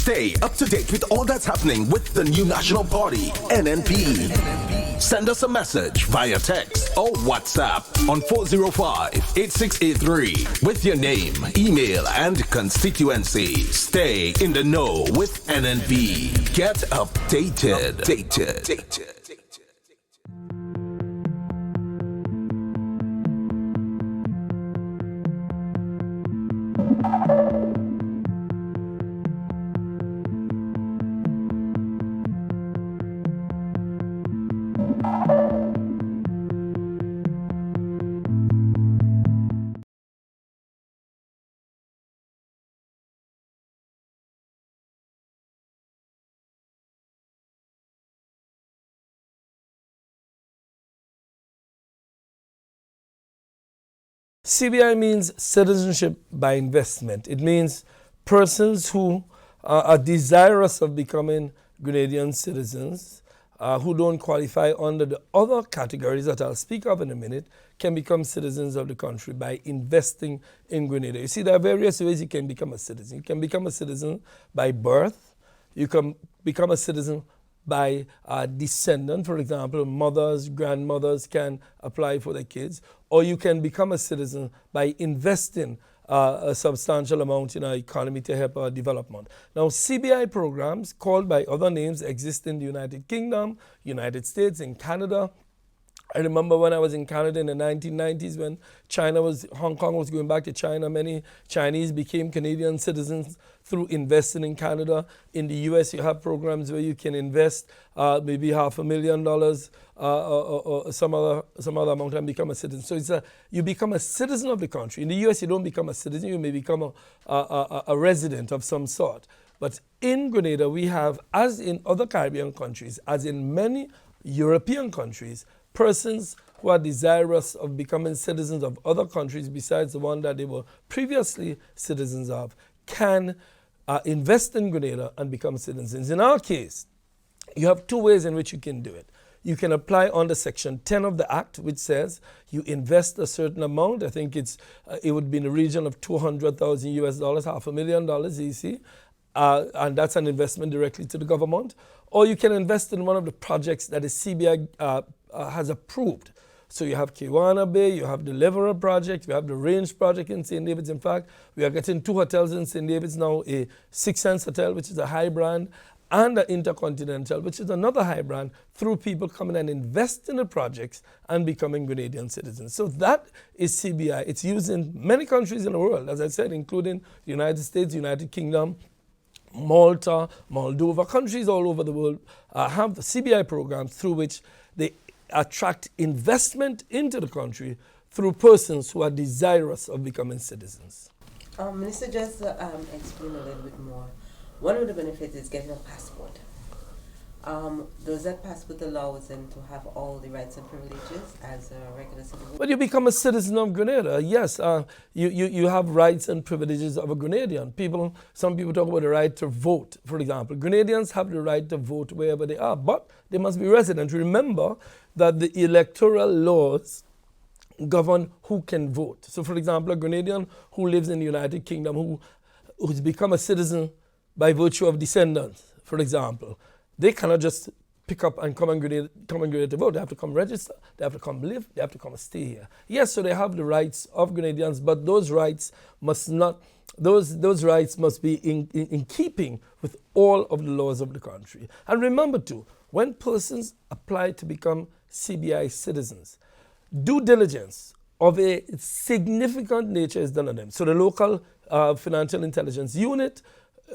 Stay up to date with all that's happening with the new National Party, NNP. Send us a message via text or WhatsApp on 405-8683 with your name, email, and constituency. Stay in the know with NNP. Get updated. CBI means citizenship by investment. It means persons who are desirous of becoming Grenadian citizens, who don't qualify under the other categories that I'll speak of in a minute, can become citizens of the country by investing in Grenada. You see, there are various ways you can become a citizen. You can become a citizen by birth. You can become a citizen by descendant. For example, mothers, grandmothers can apply for their kids. Or you can become a citizen by investing a substantial amount in our economy to help our development. Now, CBI programs, called by other names, exist in the United Kingdom, United States, and Canada. I remember when I was in Canada in the 1990s when Hong Kong was going back to China, many Chinese became Canadian citizens through investing in Canada. In the US, you have programs where you can invest maybe $500,000 or some other amount and become a citizen. So you become a citizen of the country. In the US, you don't become a citizen, you may become a resident of some sort. But in Grenada, we have, as in other Caribbean countries, as in many European countries, persons who are desirous of becoming citizens of other countries besides the one that they were previously citizens of can invest in Grenada and become citizens. In our case, you have two ways in which you can do it. You can apply under Section 10 of the Act, which says you invest a certain amount. I think it would be in the region of $200,000 US, $500,000 EC, and that's an investment directly to the government. Or you can invest in one of the projects that the CBI has approved. So you have Kiwana Bay, you have the Leverer project, you have the Range project in St. David's. In fact, we are getting 2 hotels in St. David's now, a Six Sense Hotel, which is a high brand, and the Intercontinental, which is another high brand, through people coming and invest in the projects and becoming Grenadian citizens. So that is CBI. It's used in many countries in the world, as I said, including the United States, United Kingdom, Malta, Moldova. Countries all over the world have the CBI programs through which they attract investment into the country through persons who are desirous of becoming citizens. Minister, just explain a little bit more. One of the benefits is getting a passport. Does that passport allow them to have all the rights and privileges as a regular citizen? When you become a citizen of Grenada, yes, you have rights and privileges of a Grenadian. Some people talk about the right to vote, for example. Grenadians have the right to vote wherever they are, but they must be resident. Remember that the electoral laws govern who can vote. So, for example, a Grenadian who lives in the United Kingdom, who's become a citizen by virtue of descendants, for example, they cannot just pick up and come in Grenada to vote. They have to come register, they have to come live, they have to come stay here. Yes, so they have the rights of Grenadians, but those rights must be in keeping with all of the laws of the country. And remember too, when persons apply to become CBI citizens, due diligence of a significant nature is done on them. So the local financial intelligence unit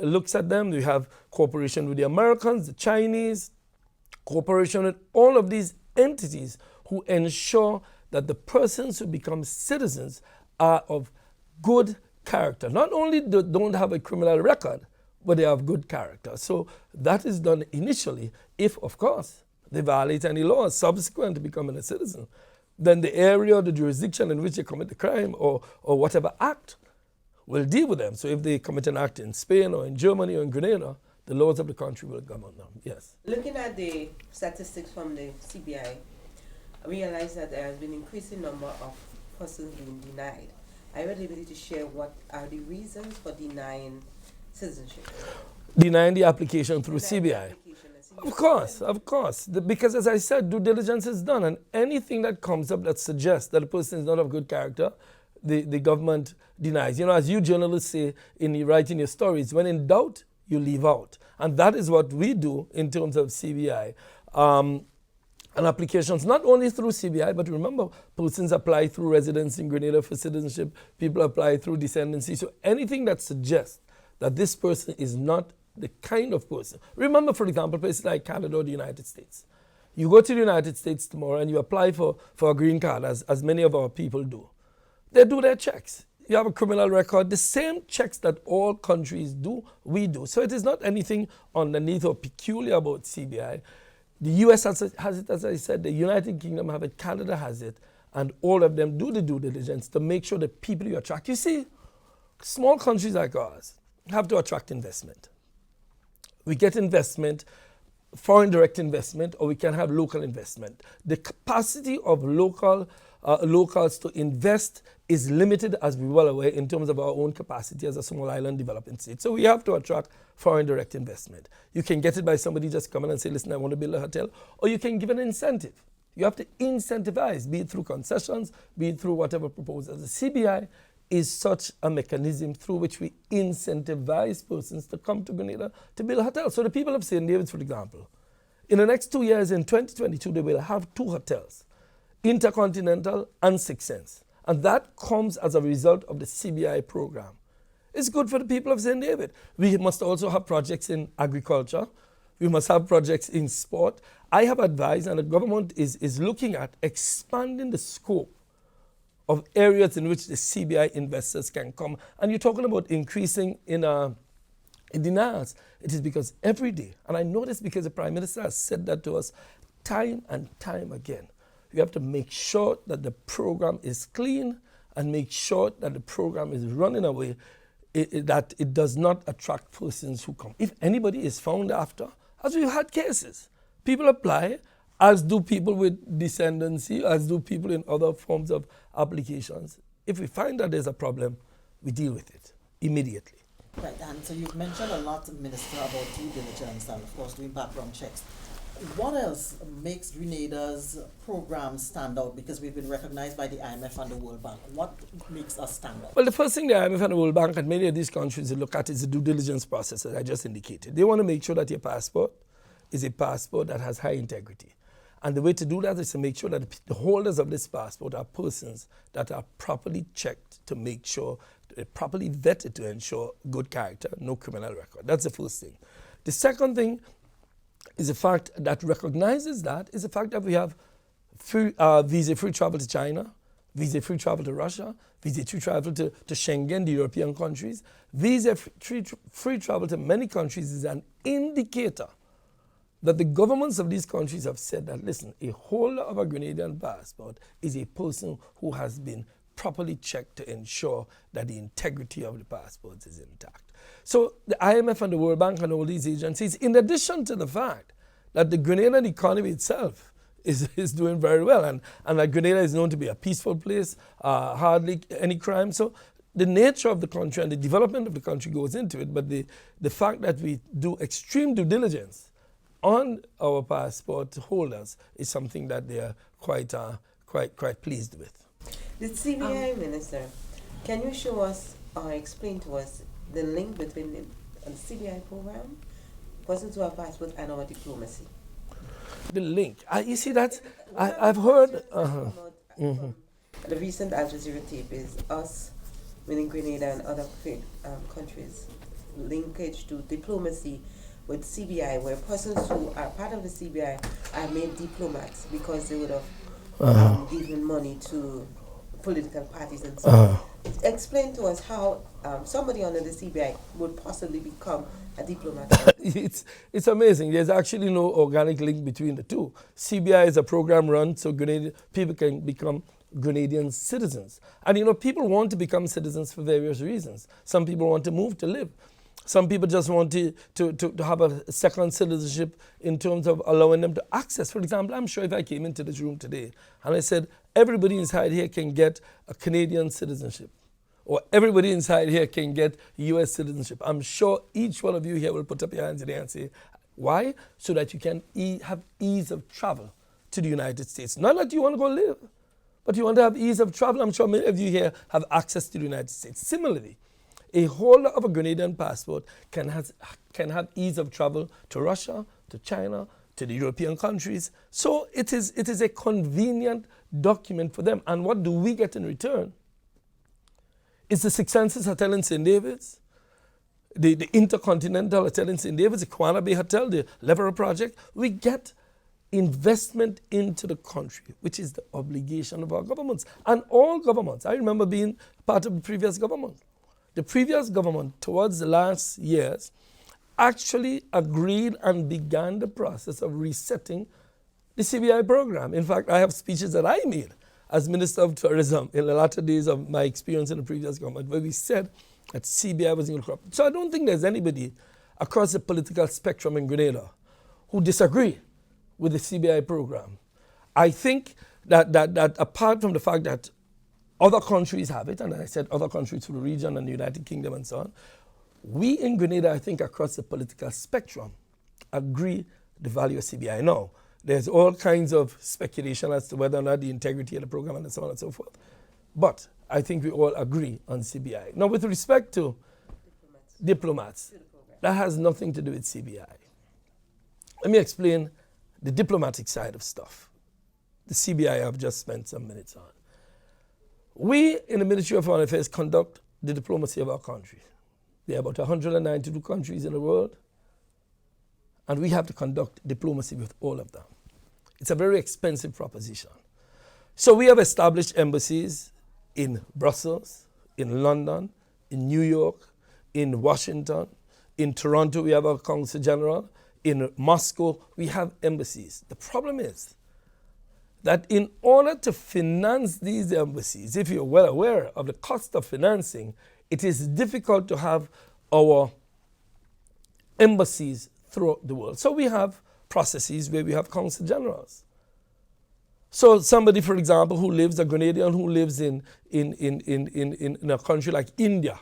looks at them. We have cooperation with the Americans, the Chinese, cooperation with all of these entities who ensure that the persons who become citizens are of good character. Not only don't have a criminal record, but they have good character. So that is done initially if, of course, they violate any laws subsequent to becoming a citizen. Then the area or the jurisdiction in which they commit the crime or whatever act will deal with them. So if they commit an act in Spain or in Germany or in Grenada, the laws of the country will govern them, yes. Looking at the statistics from the CBI, I realize that there has been an increasing number of persons being denied. Are you able to share what are the reasons for denying citizenship? Denying the application through CBI. Of course. Because as I said, due diligence is done, and anything that comes up that suggests that a person is not of good character, the government denies. You know, as you journalists say in your writing your stories, when in doubt, you leave out. And that is what we do in terms of CBI. And applications, not only through CBI, but remember, persons apply through residence in Grenada for citizenship, people apply through descendancy. So anything that suggests that this person is not the kind of person. Remember, for example, places like Canada or the United States. You go to the United States tomorrow and you apply for a green card, as many of our people do. They do their checks. You have a criminal record. The same checks that all countries do, we do. So it is not anything underneath or peculiar about CBI. The US has it, as I said, the United Kingdom have it, Canada has it, and all of them do the due diligence to make sure the people you attract. You see, small countries like ours have to attract investment. We get investment, foreign direct investment, or we can have local investment. The capacity of locals to invest is limited, as we're well aware, in terms of our own capacity as a small island developing state. So we have to attract foreign direct investment. You can get it by somebody just coming and say, listen, I want to build a hotel, or you can give an incentive. You have to incentivize, be it through concessions, be it through whatever proposals. The CBI is such a mechanism through which we incentivize persons to come to Grenada to build hotels. So the people of St. David's, for example, in the next 2 years, in 2022, they will have 2 hotels, Intercontinental and Six Sense. And that comes as a result of the CBI program. It's good for the people of St. David. We must also have projects in agriculture. We must have projects in sport. I have advised, and the government is looking at expanding the scope of areas in which the CBI investors can come. And you're talking about increasing in denials. It is because every day, and I know this because the Prime Minister has said that to us time and time again, you have to make sure that the program is clean and make sure that the program is running away, that it does not attract persons who come. If anybody is found after, as we've had cases, people apply, as do people with descendancy, as do people in other forms of applications. If we find that there's a problem, we deal with it immediately. Right, and so you've mentioned a lot, Minister, about due diligence and, of course, doing background checks. What else makes Grenada's program stand out? Because we've been recognized by the IMF and the World Bank. What makes us stand out? Well, the first thing the IMF and the World Bank and many of these countries look at is the due diligence process, as I just indicated. They want to make sure that your passport is a passport that has high integrity. And the way to do that is to make sure that the holders of this passport are persons that are properly checked to make sure, properly vetted to ensure good character, no criminal record. That's the first thing. The second thing is the fact that recognizes that is the fact that we have visa-free travel to China, visa-free travel to Russia, visa-free travel to Schengen, the European countries. Visa-free travel to many countries is an indicator that the governments of these countries have said that, listen, a holder of a Grenadian passport is a person who has been properly checked to ensure that the integrity of the passports is intact. So the IMF and the World Bank and all these agencies, in addition to the fact that the Grenadian economy itself is doing very well, and that Grenada is known to be a peaceful place, hardly any crime. So the nature of the country and the development of the country goes into it, but the fact that we do extreme due diligence on our passport holders is something that they are quite pleased with. The CBI Minister, can you show us or explain to us the link between the CBI program, persons who have passport, and our diplomacy? The link. You see that? I've heard. The recent Al Jazeera tape is us, meaning Grenada and other countries, linkage to diplomacy with CBI, where persons who are part of the CBI are made diplomats because they would have given money to political parties and so on. Explain to us how somebody under the CBI would possibly become a diplomat. It's amazing. There's actually no organic link between the two. CBI is a program run so people can become Grenadian citizens. And you know, people want to become citizens for various reasons. Some people want to move to live. Some people just want to have a second citizenship in terms of allowing them to access. For example, I'm sure if I came into this room today and I said, everybody inside here can get a Canadian citizenship, or everybody inside here can get U.S. citizenship. I'm sure each one of you here will put up your hands in the air and say, why? So that you can have ease of travel to the United States. Not that you want to go live, but you want to have ease of travel. I'm sure many of you here have access to the United States. Similarly, a holder of a Grenadian passport can have ease of travel to Russia, to China, to the European countries. So it is a convenient document for them. And what do we get in return? It's the Six Senses Hotel in St. David's, the Intercontinental Hotel in St. David's, the Kwana Bay Hotel, the Leverer Project. We get investment into the country, which is the obligation of our governments. And all governments. I remember being part of the previous government. The previous government, towards the last years, actually agreed and began the process of resetting the CBI program. In fact, I have speeches that I made as Minister of Tourism in the latter days of my experience in the previous government, where we said that CBI was incorrupt. So I don't think there's anybody across the political spectrum in Grenada who disagree with the CBI program. I think that apart from the fact that other countries have it, and I said other countries through the region and the United Kingdom and so on, we in Grenada, I think across the political spectrum, agree the value of CBI. Now, there's all kinds of speculation as to whether or not the integrity of the program and so on and so forth. But I think we all agree on CBI. Now, with respect to diplomats, that has nothing to do with CBI. Let me explain the diplomatic side of stuff. The CBI I've just spent some minutes on. We in the Ministry of Foreign Affairs conduct the diplomacy of our country. There are about 192 countries in the world, and we have to conduct diplomacy with all of them. It's a very expensive proposition. So we have established embassies in Brussels, in London, in New York, in Washington, in Toronto we have our Consul General, in Moscow we have embassies. The problem is that in order to finance these embassies, if you're well aware of the cost of financing, it is difficult to have our embassies throughout the world. So we have processes where we have consul generals. So somebody, for example, who lives, a Grenadian who lives in a country like India,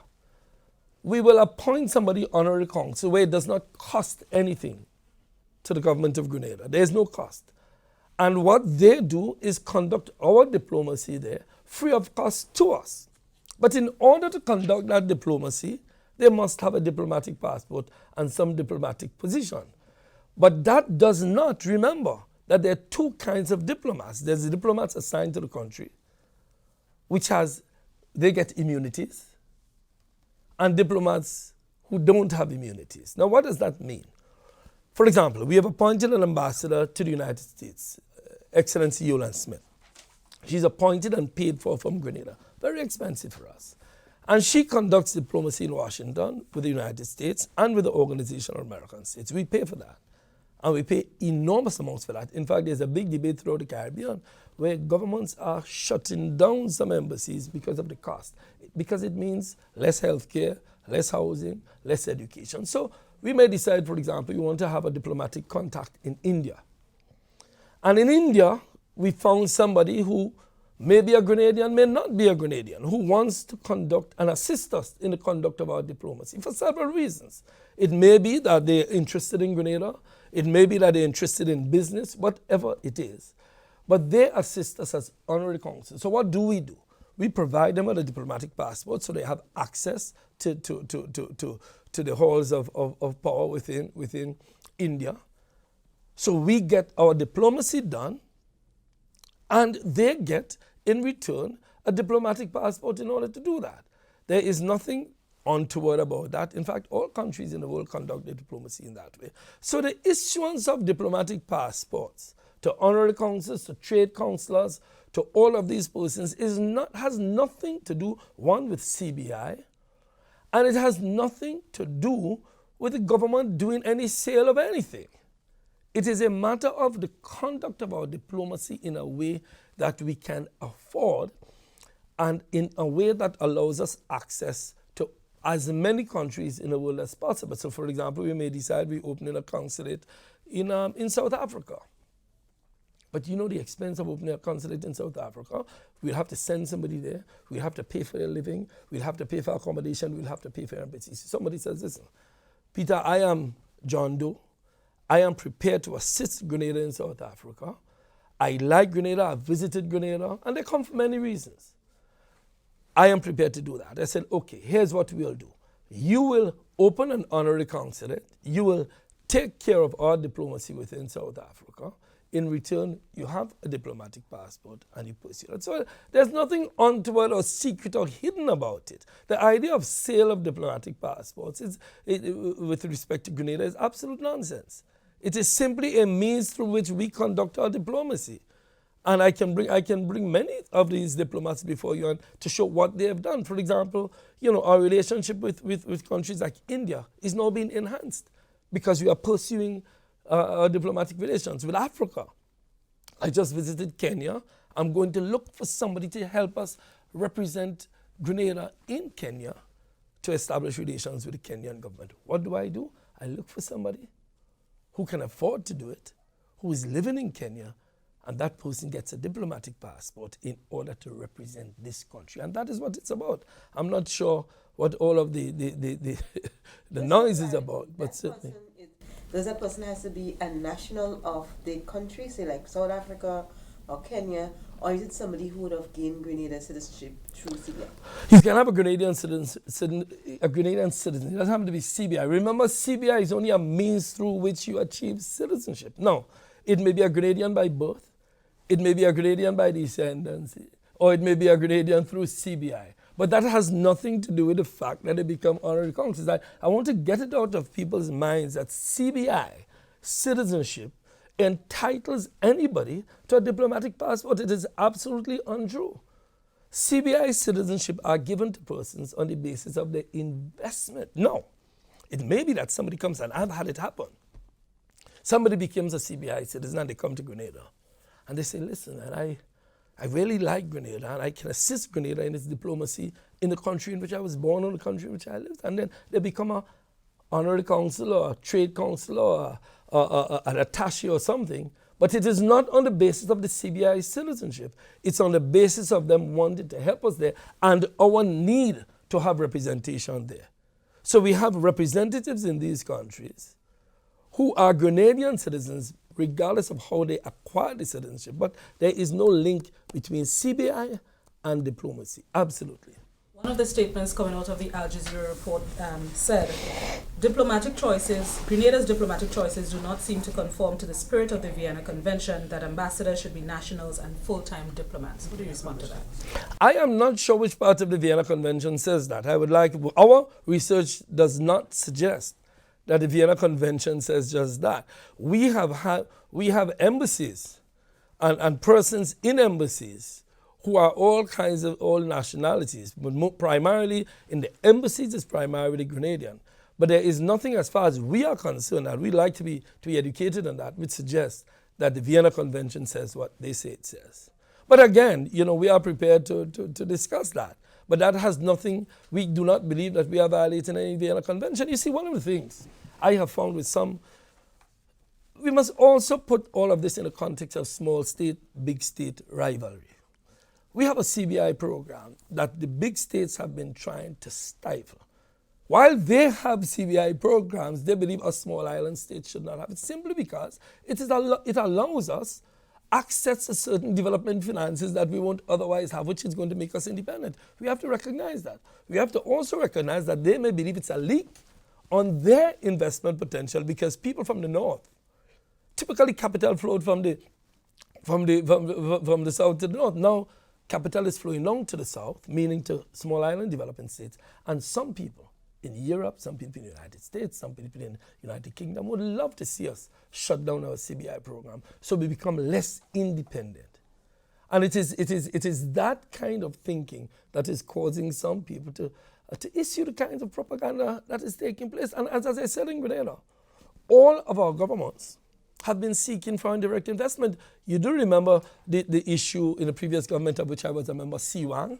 we will appoint somebody honorary consul where it does not cost anything to the government of Grenada. There is no cost. And what they do is conduct our diplomacy there free of cost to us. But in order to conduct that diplomacy, they must have a diplomatic passport and some diplomatic position. But that does not, remember, that there are two kinds of diplomats. There's the diplomats assigned to the country, they get immunities, and diplomats who don't have immunities. Now, what does that mean? For example, we have appointed an ambassador to the United States, Excellency Yolan Smith. She's appointed and paid for from Grenada. Very expensive for us. And she conducts diplomacy in Washington with the United States and with the Organization of American States. We pay for that. And we pay enormous amounts for that. In fact, there's a big debate throughout the Caribbean where governments are shutting down some embassies because of the cost. Because it means less healthcare, less housing, less education. So we may decide, for example, we want to have a diplomatic contact in India. And in India, we found somebody who may be a Grenadian, may not be a Grenadian, who wants to conduct and assist us in the conduct of our diplomacy for several reasons. It may be that they're interested in Grenada. It may be that they're interested in business, whatever it is. But they assist us as honorary consuls. So what do? We provide them with a diplomatic passport so they have access to the halls of power within India. So we get our diplomacy done, and they get, in return, a diplomatic passport in order to do that. There is nothing untoward about that. In fact, all countries in the world conduct their diplomacy in that way. So the issuance of diplomatic passports to honorary consuls, to trade consulars, to all of these persons has nothing to do, one, with CBI, and it has nothing to do with the government doing any sale of anything. It is a matter of the conduct of our diplomacy in a way that we can afford and in a way that allows us access to as many countries in the world as possible. So, for example, we may decide we're opening a consulate in South Africa. But you know the expense of opening a consulate in South Africa. We'll have to send somebody there. We'll have to pay for their living. We'll have to pay for accommodation. We'll have to pay for embassies. Somebody says, listen, Peter, I am John Doe. I am prepared to assist Grenada in South Africa. I like Grenada. I've visited Grenada. And they come for many reasons. I am prepared to do that. I said, okay, here's what we'll do. You will open an honorary consulate. You will take care of our diplomacy within South Africa. In return, you have a diplomatic passport and you pursue it. So there's nothing untoward or secret or hidden about it. The idea of sale of diplomatic passports with respect to Grenada is absolute nonsense. It is simply a means through which we conduct our diplomacy. And I can bring many of these diplomats before you and to show what they have done. For example, our relationship with countries like India is now being enhanced because we are pursuing our diplomatic relations with Africa. I just visited Kenya. I'm going to look for somebody to help us represent Grenada in Kenya to establish relations with the Kenyan government. What do? I look for somebody who can afford to do it, who is living in Kenya, and that person gets a diplomatic passport in order to represent this country. And that is what it's about. I'm not sure what all of the noise is about, but certainly. Does that person has to be a national of the country, say like South Africa or Kenya, or is it somebody who would have gained Grenada citizenship through CBI? You can have a Grenadian citizen. It doesn't have to be CBI. Remember, CBI is only a means through which you achieve citizenship. No, it may be a Grenadian by birth, it may be a Grenadian by descendancy, or it may be a Grenadian through CBI. But that has nothing to do with the fact that they become honorary consuls. I want to get it out of people's minds that CBI citizenship entitles anybody to a diplomatic passport. It is absolutely untrue. CBI citizenship are given to persons on the basis of their investment. No, it may be that somebody comes, and I've had it happen. Somebody becomes a CBI citizen and they come to Grenada. And they say, listen, and I really like Grenada, and I can assist Grenada in its diplomacy in the country in which I was born, or the country in which I lived. And then they become an honorary consul or a trade consul or an attaché or something. But it is not on the basis of the CBI citizenship. It's on the basis of them wanting to help us there and our need to have representation there. So we have representatives in these countries who are Grenadian citizens regardless of how they acquire the citizenship. But there is no link between CBI and diplomacy. Absolutely. One of the statements coming out of the Al Jazeera report said, Grenada's diplomatic choices do not seem to conform to the spirit of the Vienna Convention that ambassadors should be nationals and full-time diplomats. What do you respond to that? I am not sure which part of the Vienna Convention says that. Our research does not suggest that the Vienna Convention says just that. We have embassies and persons in embassies who are all nationalities, but primarily in the embassies is primarily Grenadian. But there is nothing as far as we are concerned, and we like to be educated on that, which suggests that the Vienna Convention says what they say it says. But again, we are prepared to discuss that. But that has nothing, we do not believe that we are violating any Vienna Convention. You see, one of the things I have found with we must also put all of this in the context of small state, big state rivalry. We have a CBI program that the big states have been trying to stifle. While they have CBI programs, they believe a small island state should not have it, simply because it allows us access to certain development finances that we won't otherwise have, which is going to make us independent. We have to recognize that. We have to also recognize that they may believe it's a leak on their investment potential, because people from the north, typically capital flowed from the south to the north. Now capital is flowing down to the south, meaning to small island developing states. And some people in Europe, some people in the United States, some people in the United Kingdom would love to see us shut down our CBI program so we become less independent. And it is that kind of thinking that is causing some people to issue the kinds of propaganda that is taking place. And as I said in Grenada, all of our governments have been seeking foreign direct investment. You do remember the issue in the previous government of which I was a member, CWANG?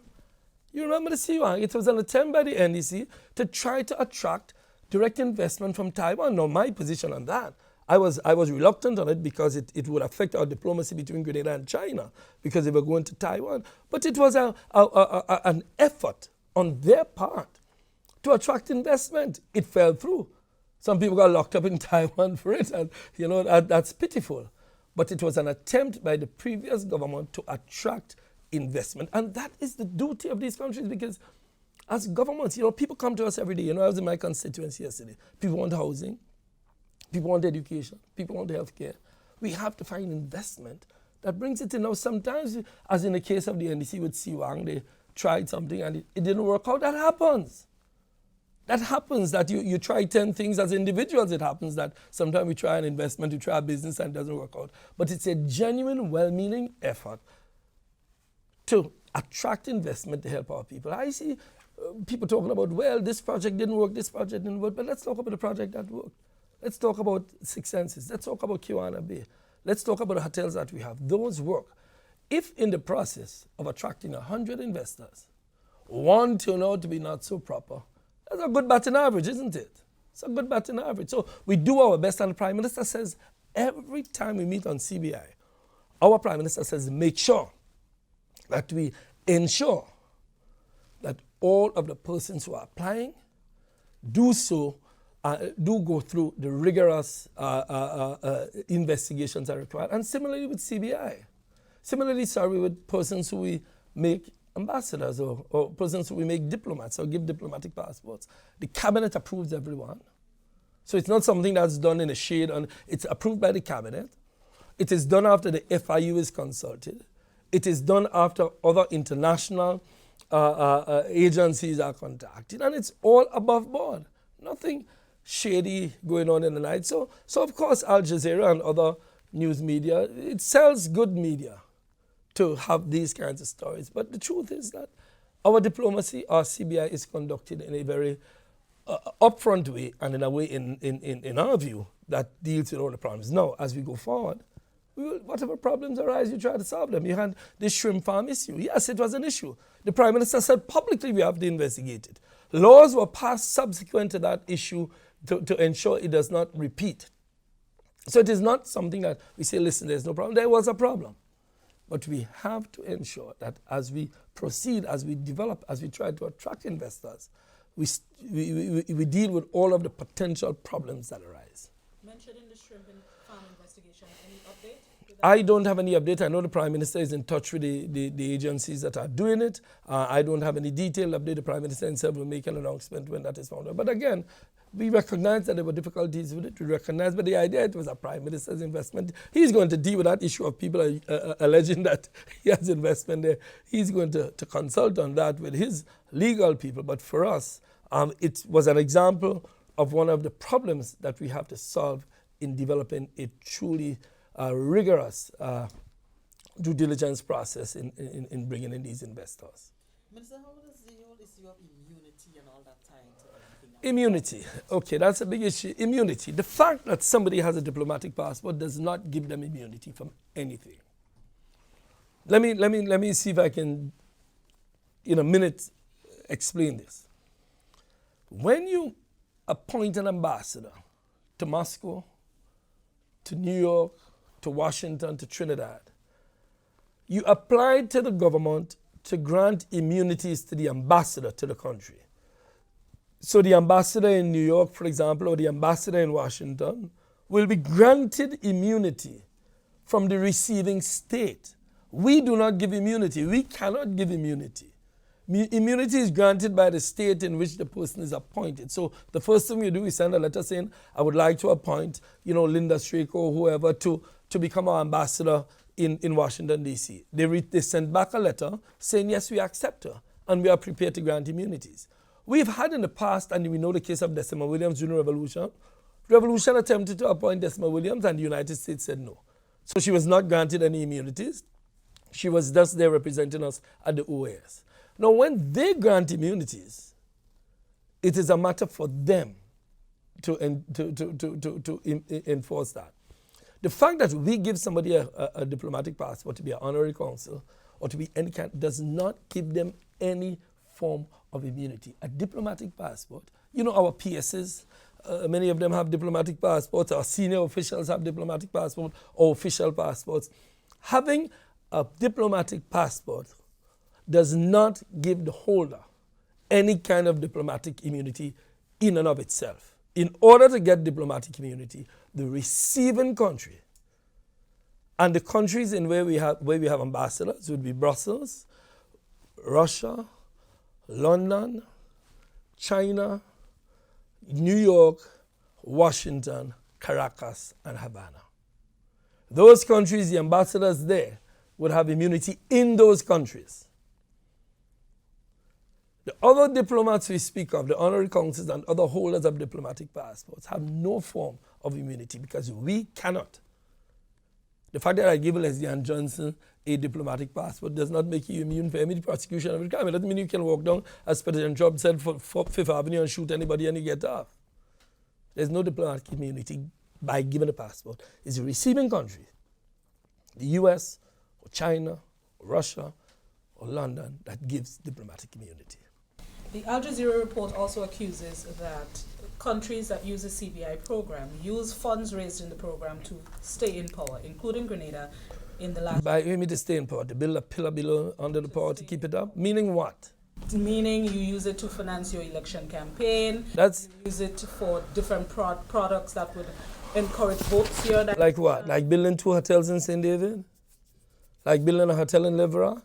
You remember the CWANG? It was an attempt by the NDC to try to attract direct investment from Taiwan. Now, my position on that, I was reluctant on it because it would affect our diplomacy between Grenada and China because they were going to Taiwan. But it was an effort on their part to attract investment. It fell through. Some people got locked up in Taiwan for it, and that's pitiful. But it was an attempt by the previous government to attract investment. And that is the duty of these countries, because as governments, people come to us every day. I was in my constituency yesterday. People want housing. People want education. People want healthcare. We have to find investment that brings it in. Now, sometimes, as in the case of the NDC with Siwang, they tried something and it didn't work out. That happens. That happens, that you try 10 things as individuals. It happens that sometimes we try an investment, we try a business and it doesn't work out. But it's a genuine, well-meaning effort to attract investment to help our people. I see people talking about, well, this project didn't work, but let's talk about the project that worked. Let's talk about Six Senses. Let's talk about Kiwana Bay. Let's talk about the hotels that we have. Those work. If in the process of attracting 100 investors, one turn out to be not so proper, that's a good batting average, isn't it? It's a good batting average. So we do our best, and the Prime Minister says every time we meet on CBI, our Prime Minister says make sure that we ensure that all of the persons who are applying do go through the rigorous investigations that are required. And similarly with CBI. Similarly, with persons who we make ambassadors or persons who we make diplomats or give diplomatic passports. The cabinet approves everyone. So it's not something that's done in a shade. It's approved by the cabinet. It is done after the FIU is consulted. It is done after other international agencies are contacted. And it's all above board. Nothing shady going on in the night. So of course, Al Jazeera and other news media, it sells good media to have these kinds of stories. But the truth is that our diplomacy, our CBI, is conducted in a very upfront way and in a way, in our view, that deals with all the problems. Now, as we go forward, whatever problems arise, you try to solve them. You had this shrimp farm issue. Yes, it was an issue. The Prime Minister said publicly we have to investigate it. Laws were passed subsequent to that issue to ensure it does not repeat. So it is not something that we say, listen, there's no problem. There was a problem. But we have to ensure that as we proceed, as we develop, as we try to attract investors, we deal with all of the potential problems that arise. Mentioning the shrimp farm investigation, any update? I don't have any update. I know the Prime Minister is in touch with the agencies that are doing it. I don't have any detailed update. The Prime Minister himself will make an announcement when that is found out. But again, we recognize that there were difficulties with it. We recognize, but the idea it was a Prime Minister's investment. He's going to deal with that issue of people alleging that he has investment there. He's going to consult on that with his legal people. But for us, it was an example of one of the problems that we have to solve in developing a truly rigorous due diligence process in bringing in these investors. Minister, how does the whole issue of immunity and all that tie into everything? Immunity. Okay, that's a big issue. Immunity. The fact that somebody has a diplomatic passport does not give them immunity from anything. Let me see if I can, in a minute, explain this. When you appoint an ambassador to Moscow, to New York, to Washington, to Trinidad, you applied to the government to grant immunities to the ambassador to the country. So the ambassador in New York, for example, or the ambassador in Washington will be granted immunity from the receiving state. We do not give immunity. We cannot give immunity. Immunity is granted by the state in which the person is appointed. So the first thing you do is send a letter saying, I would like to appoint, Linda Strake or whoever to become our ambassador in Washington, D.C. They send back a letter saying, yes, we accept her, and we are prepared to grant immunities. We've had in the past, and we know the case of Decima Williams during the Revolution. Revolution attempted to appoint Decima Williams, and the United States said no. So she was not granted any immunities. She was thus there representing us at the OAS. Now, when they grant immunities, it is a matter for them to enforce that. The fact that we give somebody a diplomatic passport to be an honorary consul or to be any kind does not give them any form of immunity. A diplomatic passport, our PSs, Many of them have diplomatic passports, or senior officials have diplomatic passports, or official passports. Having a diplomatic passport does not give the holder any kind of diplomatic immunity in and of itself. In order to get diplomatic immunity, the receiving country and the countries in where we have ambassadors would be Brussels, Russia, London, China, New York, Washington, Caracas, and Havana. Those countries, the ambassadors there would have immunity in those countries. The other diplomats we speak of, the honorary consuls and other holders of diplomatic passports, have no form of immunity because we cannot. The fact that I give Leslie Ann Johnson a diplomatic passport does not make you immune for any prosecution of a crime. It doesn't mean you can walk down, as President Trump said, for Fifth Avenue and shoot anybody and you get off. There's no diplomatic immunity by giving a passport. It's a receiving country, the US or China or Russia or London, that gives diplomatic immunity. The Al Jazeera report also accuses that countries that use the CBI program use funds raised in the program to stay in power, including Grenada in the last... By aiming to stay in power, to build a pillar below under the power to keep it up? Meaning what? Meaning you use it to finance your election campaign. That's... You use it for different products that would encourage votes here. Like what? Like building 2 hotels in St. David? Like building a hotel in Leverett?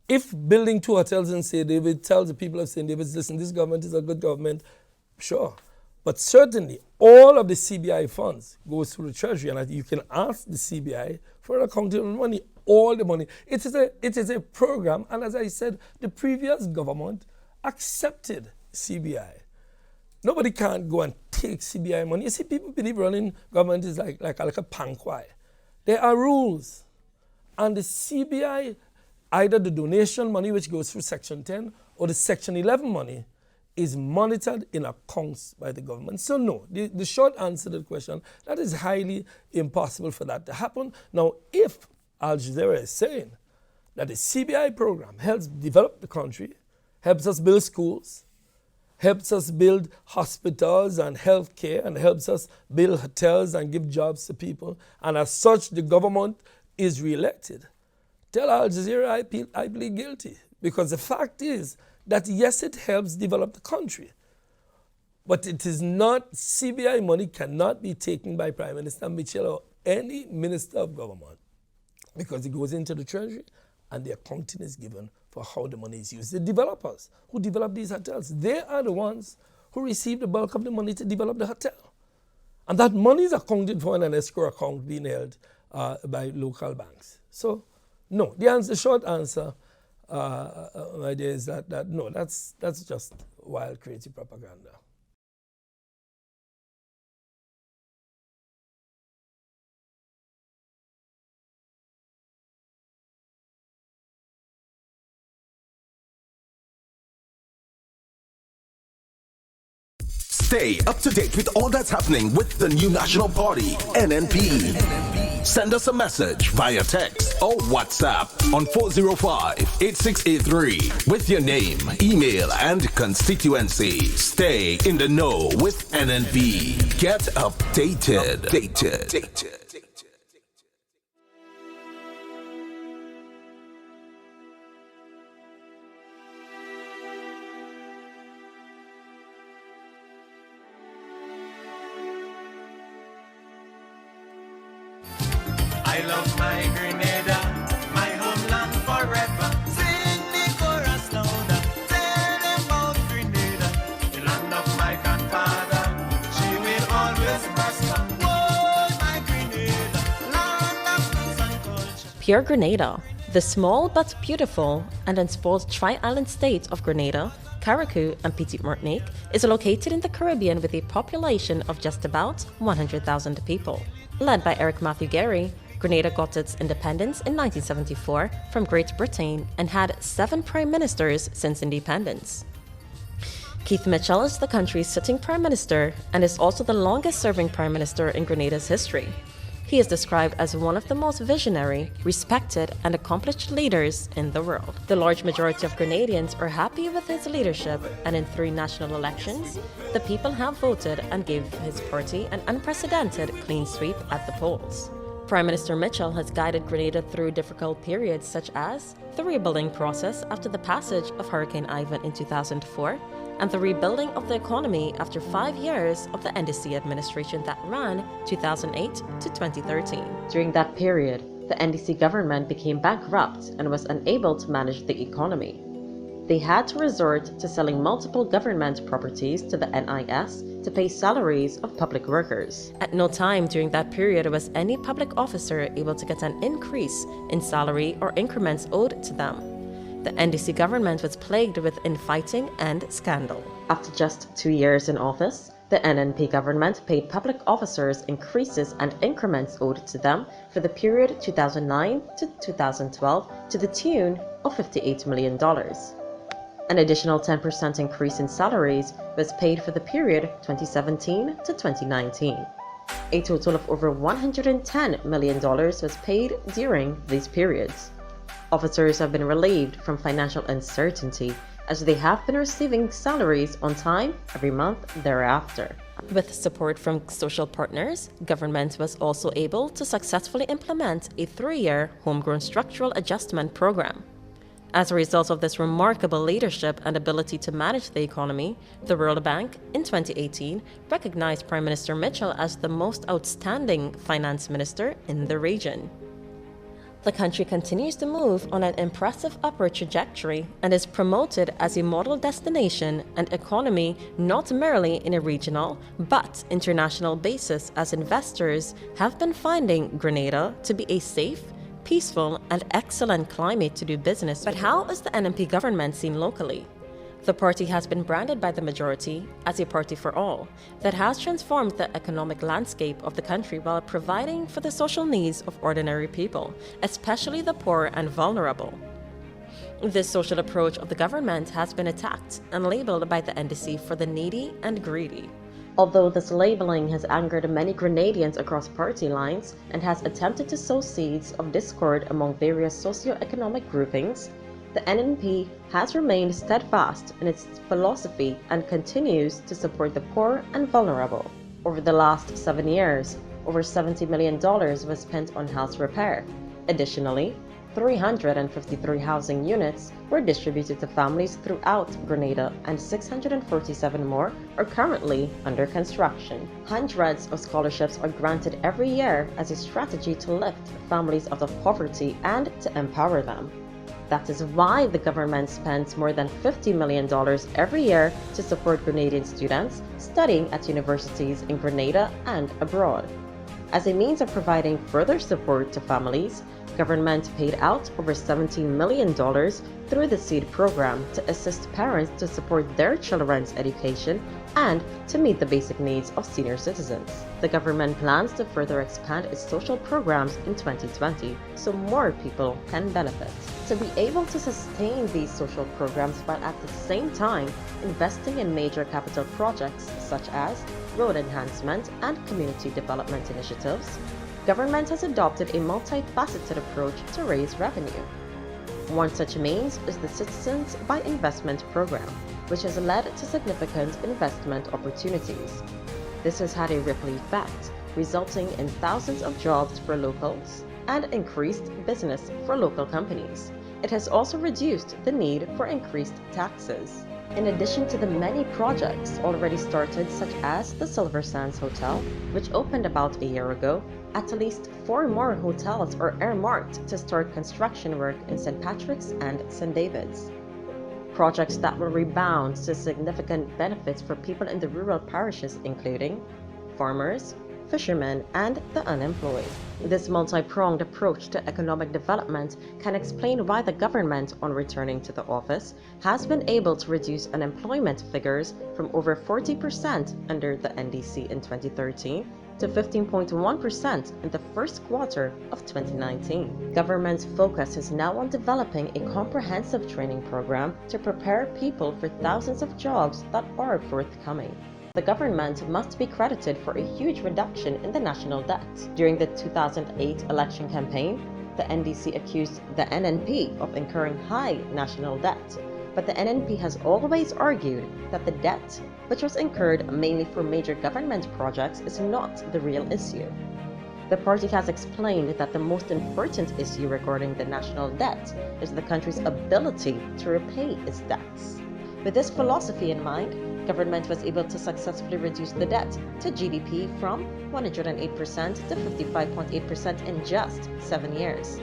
If building 2 hotels in St. David tells the people of St. David, listen, this government is a good government, sure. But certainly, all of the CBI funds goes through the Treasury, and you can ask the CBI for accountable money, all the money. It is a program, and as I said, the previous government accepted CBI. Nobody can't go and take CBI money. You see, people believe running government is like a pankwai. There are rules, and the CBI, either the donation money, which goes through Section 10, or the Section 11 money, is monitored in accounts by the government. So no, the short answer to the question, that is highly impossible for that to happen. Now, if Al Jazeera is saying that the CBI program helps develop the country, helps us build schools, helps us build hospitals and health care, and helps us build hotels and give jobs to people, and as such the government is re-elected, tell Al Jazeera I plead guilty. Because the fact is that yes, it helps develop the country, but it is not, CBI money cannot be taken by Prime Minister Mitchell or any minister of government, because it goes into the Treasury and the accounting is given for how the money is used. The developers who develop these hotels, they are the ones who receive the bulk of the money to develop the hotel. And that money is accounted for in an escrow account being held by local banks. So, no, the short answer, my dear, is that no, that's just wild, crazy propaganda. Stay up to date with all that's happening with the new National Party, NNP. Send us a message via text or WhatsApp on 405-8683 with your name, email, and constituency. Stay in the know with NNP. Get updated. I love my Grenada, my homeland forever. Sing the chorus louder, tell them about Grenada, the land of my grandfather. She will always prosper. Oh, my Grenada, land of peace and culture. Pure Grenada, the small but beautiful and unspoiled tri-island state of Grenada, Carriacou and Petite Martinique, is located in the Caribbean with a population of just about 100,000 people. Led by Eric Matthew Gary, Grenada got its independence in 1974 from Great Britain and had 7 prime ministers since independence. Keith Mitchell is the country's sitting prime minister and is also the longest-serving prime minister in Grenada's history. He is described as one of the most visionary, respected, and accomplished leaders in the world. The large majority of Grenadians are happy with his leadership, and in 3 national elections, the people have voted and gave his party an unprecedented clean sweep at the polls. Prime Minister Mitchell has guided Grenada through difficult periods such as the rebuilding process after the passage of Hurricane Ivan in 2004, and the rebuilding of the economy after 5 years of the NDC administration that ran 2008 to 2013. During that period, the NDC government became bankrupt and was unable to manage the economy. They had to resort to selling multiple government properties to the NIS to pay salaries of public workers. At no time during that period was any public officer able to get an increase in salary or increments owed to them. The NDC government was plagued with infighting and scandal. After just 2 years in office, the NNP government paid public officers increases and increments owed to them for the period 2009 to 2012 to the tune of $58 million. An additional 10% increase in salaries was paid for the period 2017 to 2019. A total of over $110 million was paid during these periods. Officers have been relieved from financial uncertainty as they have been receiving salaries on time every month thereafter. With support from social partners, government was also able to successfully implement a 3-year homegrown structural adjustment program. As a result of this remarkable leadership and ability to manage the economy, the World Bank, in 2018, recognized Prime Minister Mitchell as the most outstanding finance minister in the region. The country continues to move on an impressive upward trajectory and is promoted as a model destination and economy not merely in a regional but international basis, as investors have been finding Grenada to be a safe, peaceful, and excellent climate to do business. But how is the NNP government seen locally? The party has been branded by the majority as a party for all that has transformed the economic landscape of the country while providing for the social needs of ordinary people, especially the poor and vulnerable. This social approach of the government has been attacked and labeled by the NDC for the needy and greedy. Although this labeling has angered many Grenadians across party lines and has attempted to sow seeds of discord among various socio-economic groupings, the NNP has remained steadfast in its philosophy and continues to support the poor and vulnerable. Over the last 7 years, over $70 million was spent on house repair. Additionally, 353 housing units were distributed to families throughout Grenada, and 647 more are currently under construction. Hundreds of scholarships are granted every year as a strategy to lift families out of poverty and to empower them. That is why the government spends more than $50 million every year to support Grenadian students studying at universities in Grenada and abroad. As a means of providing further support to families, government paid out over $17 million through the SEED program to assist parents to support their children's education and to meet the basic needs of senior citizens. The government plans to further expand its social programs in 2020 so more people can benefit. To be able to sustain these social programs while at the same time investing in major capital projects such as road enhancement and community development initiatives, government has adopted a multifaceted approach to raise revenue. One such means is the Citizens by Investment program, which has led to significant investment opportunities. This has had a ripple effect, resulting in thousands of jobs for locals and increased business for local companies. It has also reduced the need for increased taxes. In addition to the many projects already started, such as the Silver Sands Hotel, which opened about a year ago, at least 4 more hotels are earmarked to start construction work in St. Patrick's and St. David's. Projects that will rebound to significant benefits for people in the rural parishes, including farmers, fishermen, and the unemployed. This multi-pronged approach to economic development can explain why the government, on returning to the office, has been able to reduce unemployment figures from over 40% under the NDC in 2013 to 15.1% in the first quarter of 2019. Government's focus is now on developing a comprehensive training program to prepare people for thousands of jobs that are forthcoming. the government must be credited for a huge reduction in the national debt. During the 2008 election campaign, the NDC accused the NNP of incurring high national debt, but the NNP has always argued that the debt, which was incurred mainly for major government projects, is not the real issue. The party has explained that the most important issue regarding the national debt is the country's ability to repay its debts. With this philosophy in mind, government was able to successfully reduce the debt to GDP from 108% to 55.8% in just 7 years.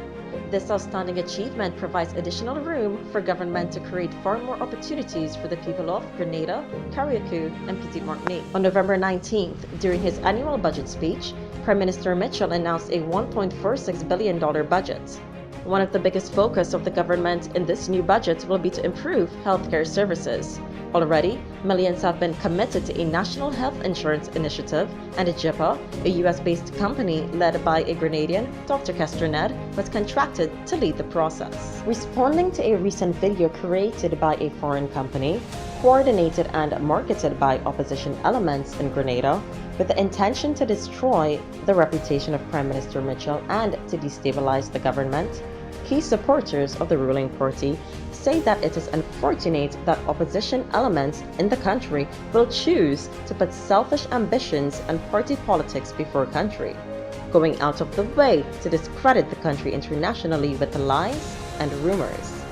This outstanding achievement provides additional room for government to create far more opportunities for the people of Grenada, Carriacou, and Petite-Martinique. On November 19th, during his annual budget speech, Prime Minister Mitchell announced a $1.46 billion budget. One of the biggest focus of the government in this new budget will be to improve healthcare services. Already, millions have been committed to a national health insurance initiative, and JIPA, a US-based company led by a Grenadian, Dr. Castroned, was contracted to lead the process. Responding to a recent video created by a foreign company, coordinated and marketed by opposition elements in Grenada, with the intention to destroy the reputation of Prime Minister Mitchell and to destabilize the government, key supporters of the ruling party say that it is unfortunate that opposition elements in the country will choose to put selfish ambitions and party politics before country, going out of the way to discredit the country internationally with lies and rumors.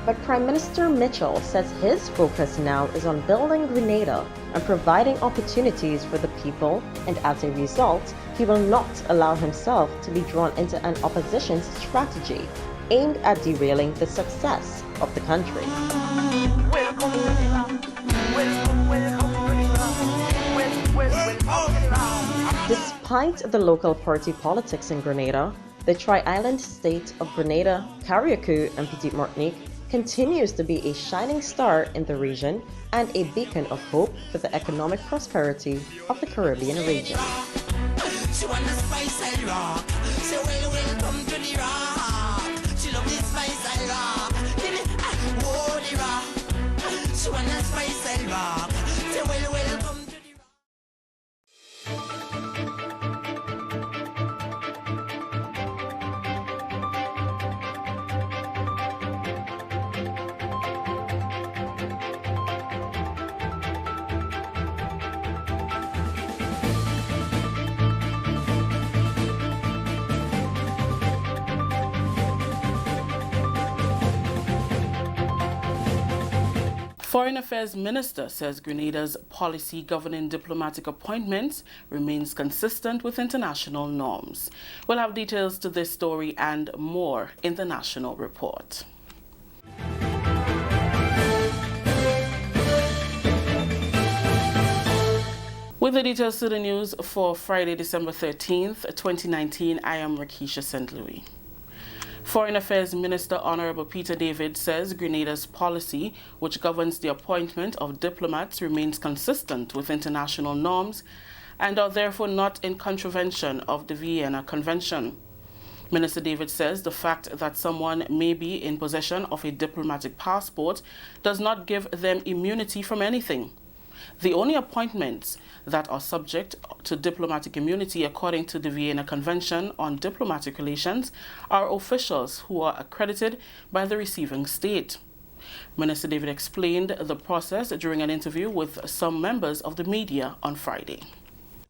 But Prime Minister Mitchell says his focus now is on building Grenada and providing opportunities for the people, and as a result, he will not allow himself to be drawn into an opposition's strategy aimed at derailing the success of the country. Despite the local party politics in Grenada, the tri-island state of Grenada, Carriacou, and Petite-Martinique continues to be a shining star in the region and a beacon of hope for the economic prosperity of the Caribbean region. She want the spice and rock. Say welcome to the rock. She love the spice and rock. Oh, the rock. She want the spice and rock. Say welcome to the rock. Foreign Affairs Minister says Grenada's policy governing diplomatic appointments remains consistent with international norms. We'll have details to this story and more in the National Report. With the details to the news for Friday, December 13th, 2019, I am Rakisha St. Louis. Foreign Affairs Minister Hon Peter David says Grenada's policy, which governs the appointment of diplomats, remains consistent with international norms and are therefore not in contravention of the Vienna Convention. Minister David says the fact that someone may be in possession of a diplomatic passport does not give them immunity from anything. The only appointments that are subject to diplomatic immunity according to the Vienna Convention on Diplomatic Relations are officials who are accredited by the receiving state. Minister David explained the process during an interview with some members of the media on Friday.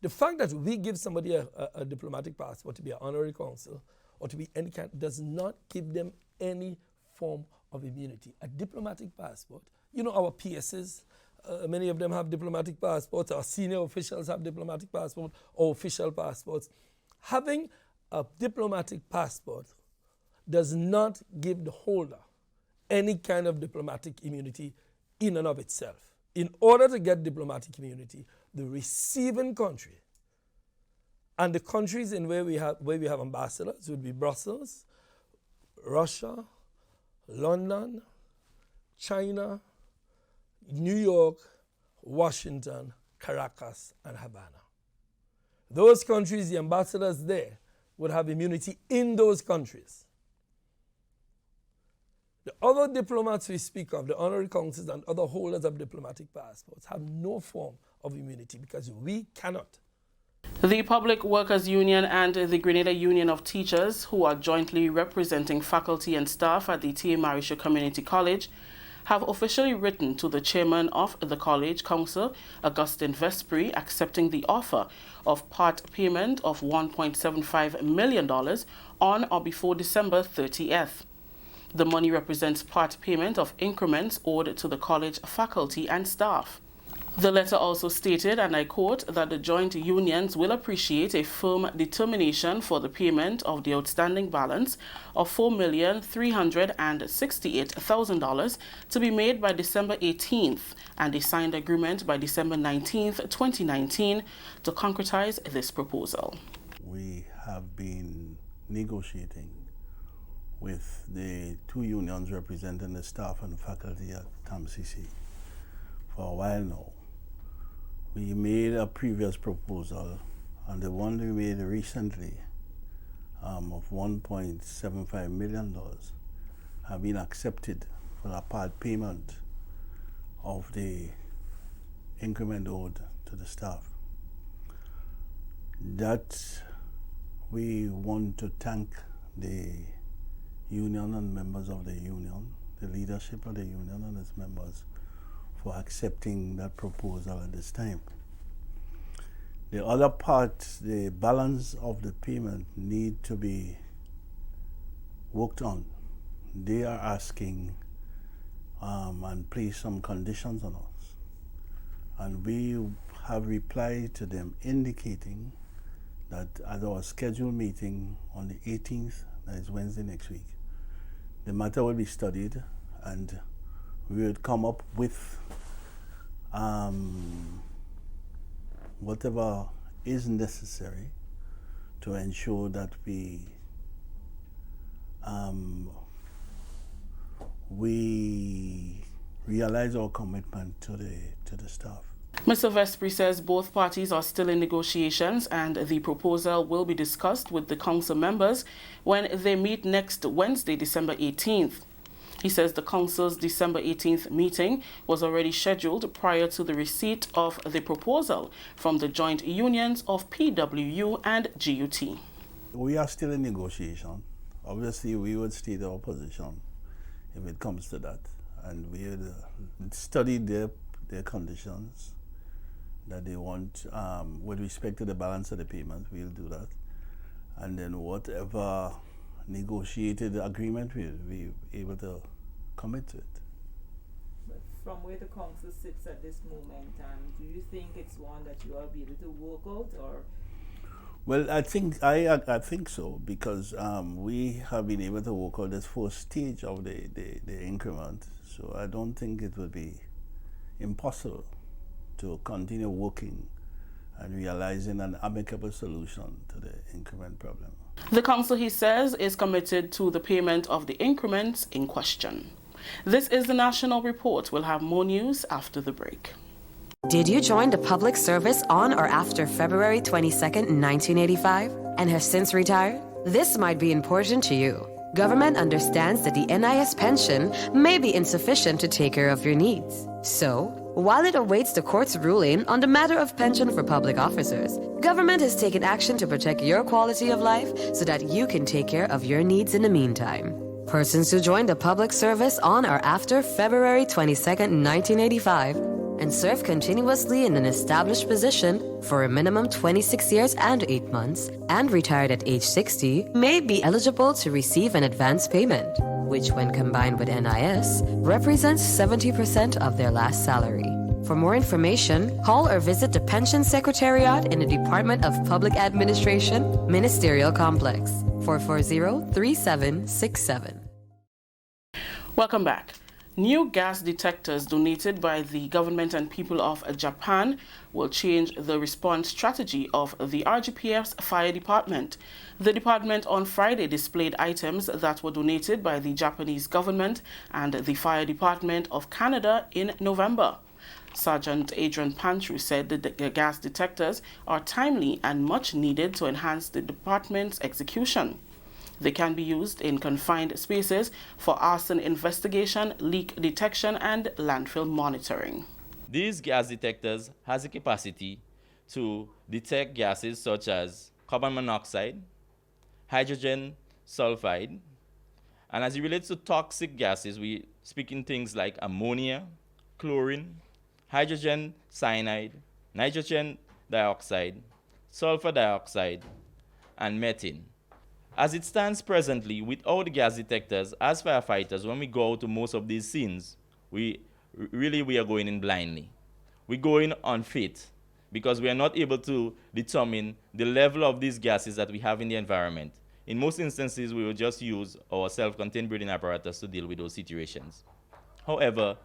The fact that we give somebody a diplomatic passport to be an honorary consul or to be any kind does not give them any form of immunity. A diplomatic passport, you know, our PSs, many of them have diplomatic passports, our senior officials have diplomatic passports or official passports. Having a diplomatic passport does not give the holder any kind of diplomatic immunity in and of itself. In order to get diplomatic immunity, the receiving country and the countries in where we have ambassadors would be Brussels, Russia, London, China, New York, Washington, Caracas, and Havana. Those countries, the ambassadors there would have immunity in those countries. The other diplomats we speak of, the honorary consuls and other holders of diplomatic passports, have no form of immunity, because we cannot. The Public Workers Union and the Grenada Union of Teachers, who are jointly representing faculty and staff at the T.A. Marisha Community College, have officially written to the chairman of the college council, Augustine Vespri, accepting the offer of part payment of $1.75 million on or before December 30th. The money represents part payment of increments owed to the college faculty and staff. The letter also stated, and I quote, that the joint unions will appreciate a firm determination for the payment of the outstanding balance of $4,368,000 to be made by December 18th and a signed agreement by December 19th, 2019 to concretize this proposal. We have been negotiating with the two unions representing the staff and faculty at TAMCC for a while now. We made a previous proposal, and the one we made recently of $1.75 million have been accepted for a part payment of the increment owed to the staff. That we want to thank the union and members of the union, the leadership of the union and its members, for accepting that proposal at this time. The other part, the balance of the payment, need to be worked on. They are asking and place some conditions on us. And we have replied to them indicating that at our scheduled meeting on the 18th, that is Wednesday next week, the matter will be studied and we would come up with whatever is necessary to ensure that we realize our commitment to the staff. Mr. Vespri says both parties are still in negotiations and the proposal will be discussed with the council members when they meet next Wednesday, December 18th. He says the council's December 18th meeting was already scheduled prior to the receipt of the proposal from the joint unions of PWU and GUT. We are still in negotiation. Obviously, we would state our position if it comes to that. And we would study their conditions that they want with respect to the balance of the payment. We'll do that. And then whatever negotiated agreement, we'll be able to commit to it. But from where the council sits at this moment, do you think it's one that you will be able to work out, or? Well, I think so, because we have been able to work out this first stage of the increment. So I don't think it would be impossible to continue working and realizing an amicable solution to the increment problem. The council, he says, is committed to the payment of the increments in question. This is the National Report. We'll have more news after the break. Did you join the public service on or after February 22nd, 1985 and have since retired? This might be important to you. Government understands that the NIS pension may be insufficient to take care of your needs. So, while it awaits the court's ruling on the matter of pension for public officers, government has taken action to protect your quality of life so that you can take care of your needs in the meantime. Persons who joined the public service on or after February 22nd, 1985 and serve continuously in an established position for a minimum 26 years and 8 months and retired at age 60 may be eligible to receive an advance payment, which when combined with NIS represents 70% of their last salary. For more information, call or visit the Pension Secretariat in the Department of Public Administration, Ministerial Complex, 440-3767. Welcome back. New gas detectors donated by the government and people of Japan will change the response strategy of the RGPF's fire department. The department on Friday displayed items that were donated by the Japanese government and the fire department of Canada in November. Sergeant Adrian Pantru said that the gas detectors are timely and much needed to enhance the department's execution. They can be used in confined spaces for arson investigation, leak detection, and landfill monitoring. These gas detectors has the capacity to detect gases such as carbon monoxide, hydrogen sulfide, and as it relates to toxic gases, we speak in things like ammonia, chlorine, hydrogen cyanide, nitrogen dioxide, sulfur dioxide, and methane. As it stands presently, without the gas detectors, as firefighters, when we go out to most of these scenes, we are going in blindly. We go in on faith because we are not able to determine the level of these gases that we have in the environment. In most instances, we will just use our self-contained breathing apparatus to deal with those situations. However,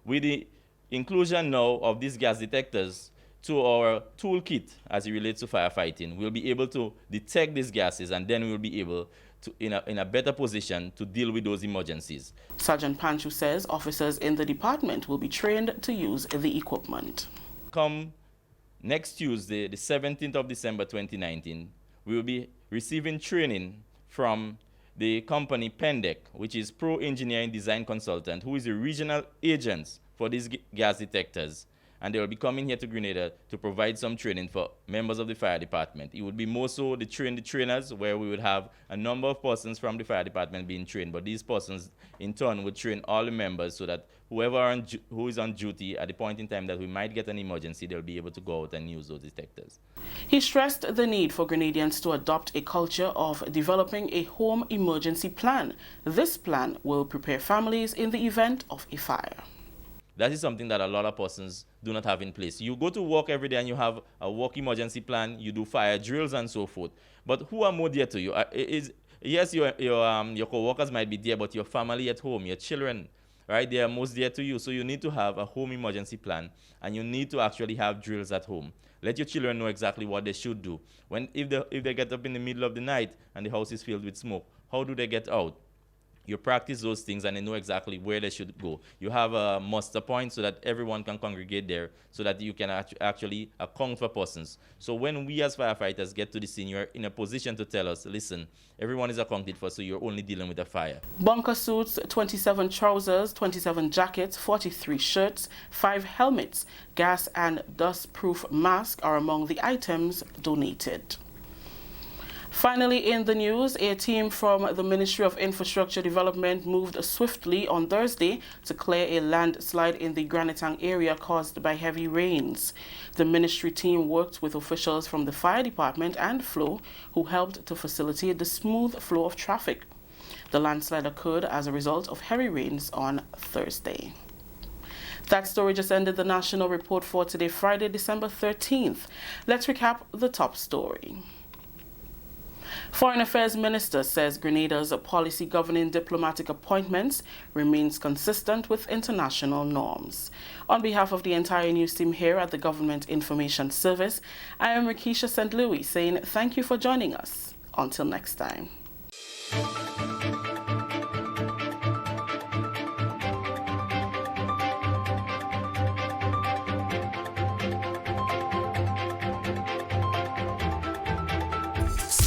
with the inclusion now of these gas detectors to our toolkit as it relates to firefighting, we'll be able to detect these gases, and then we'll be able to, in a better position to deal with those emergencies. Sergeant Panchu says officers in the department will be trained to use the equipment. Come next Tuesday, the 17th of December 2019, we will be receiving training from the company Pendec, which is Pro Engineering Design Consultant, who is the regional agent for these gas detectors. And they will be coming here to Grenada to provide some training for members of the fire department. It would be more so the trainers, where we would have a number of persons from the fire department being trained, but these persons in turn would train all the members so that who is on duty at the point in time that we might get an emergency, they'll be able to go out and use those detectors. He stressed the need for Grenadians to adopt a culture of developing a home emergency plan. This plan will prepare families in the event of a fire. That is something that a lot of persons do not have in place. You go to work every day and you have a work emergency plan, you do fire drills and so forth. But who are more dear to you? Yes, your co-workers might be there, but your family at home, your children, right? They are most dear to you. So you need to have a home emergency plan, and you need to actually have drills at home. Let your children know exactly what they should do. If they get up in the middle of the night and the house is filled with smoke, how do they get out? You practice those things and they know exactly where they should go. You have a muster point so that everyone can congregate there so that you can actually account for persons. So when we as firefighters get to the scene, you're in a position to tell us, listen, everyone is accounted for, so you're only dealing with a fire. Bunker suits, 27 trousers, 27 jackets, 43 shirts, 5 helmets, gas and dust-proof masks are among the items donated. Finally, in the news, a team from the Ministry of Infrastructure Development moved swiftly on Thursday to clear a landslide in the Granatang area caused by heavy rains. The ministry team worked with officials from the fire department and FLO, who helped to facilitate the smooth flow of traffic. The landslide occurred as a result of heavy rains on Thursday. That story just ended the national report for today, Friday, December 13th. Let's recap the top story. Foreign Affairs Minister says Grenada's policy governing diplomatic appointments remains consistent with international norms. On behalf of the entire news team here at the Government Information Service, I am Rakisha St. Louis saying thank you for joining us. Until next time.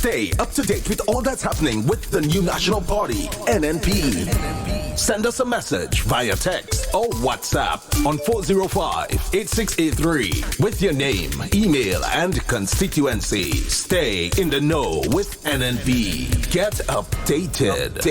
Stay up to date with all that's happening with the new National Party, NNP. Send us a message via text or WhatsApp on 405-8683 with your name, email, and constituency. Stay in the know with NNP. Get updated.